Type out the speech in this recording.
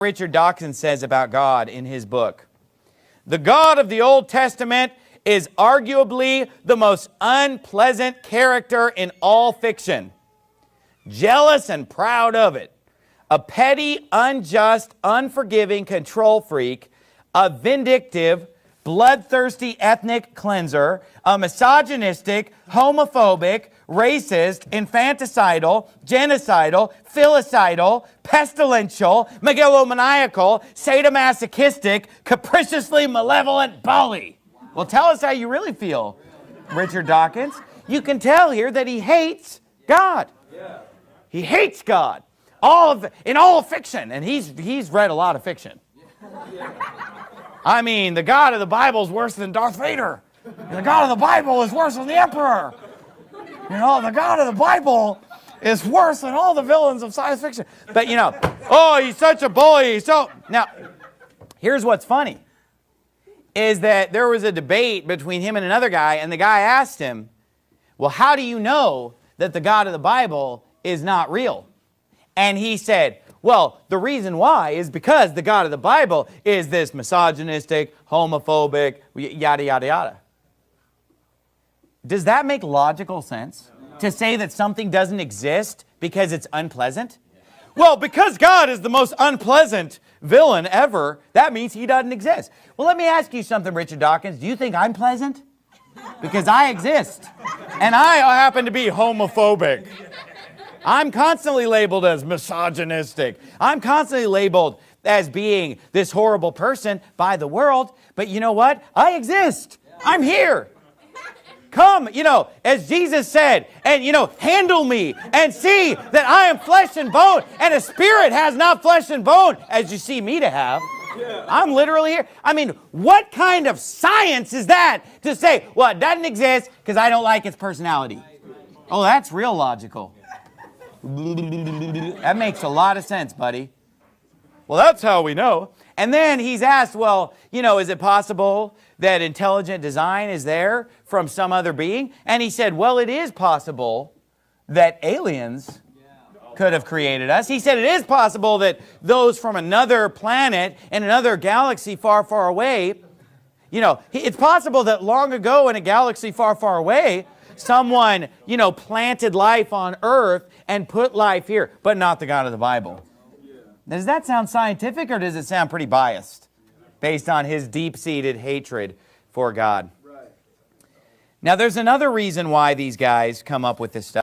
Richard Dawkins says about God in his book. The God of the Old Testament is arguably the most unpleasant character in all fiction. Jealous and proud of it. A petty, unjust, unforgiving control freak. A vindictive, bloodthirsty ethnic cleanser. A misogynistic, homophobic, racist, infanticidal, genocidal, filicidal, pestilential, megalomaniacal, sadomasochistic, capriciously malevolent bully. Well, tell us how you really feel, Richard Dawkins. You can tell here that he hates God. He hates God. In all of fiction. And he's read a lot of fiction. I mean, the God of the Bible is worse than Darth Vader. And the God of the Bible is worse than the Emperor. You know, the God of the Bible is worse than all the villains of science fiction. But, you know, oh, he's such a bully. Now, here's what's funny, is that there was a debate between him and another guy, and the guy asked him, well, how do you know that the God of the Bible is not real? And he said, well, the reason why is because the God of the Bible is this misogynistic, homophobic, yada, yada, yada. Does that make logical sense? To say that something doesn't exist because it's unpleasant? Well, because God is the most unpleasant villain ever, that means he doesn't exist. Well, let me ask you something, Richard Dawkins. Do you think I'm pleasant? Because I exist. And I happen to be homophobic. I'm constantly labeled as misogynistic. I'm constantly labeled as being this horrible person by the world. But you know what? I exist. I'm here. Come, as Jesus said, and, handle me and see that I am flesh and bone, and a spirit has not flesh and bone, as you see me to have. I'm literally here. I mean, what kind of science is that to say, well, it doesn't exist because I don't like its personality? Oh, that's real logical. That makes a lot of sense, buddy. Well, that's how we know. And then he's asked, well, is it possible that intelligent design is there from some other being? And he said, well, it is possible that aliens could have created us. He said it is possible that those from another planet in another galaxy far, far away, it's possible that long ago in a galaxy far, far away, someone, planted life on Earth and put life here, but not the God of the Bible. Does that sound scientific, or does it sound pretty biased based on his deep-seated hatred for God? Now, there's another reason why these guys come up with this stuff.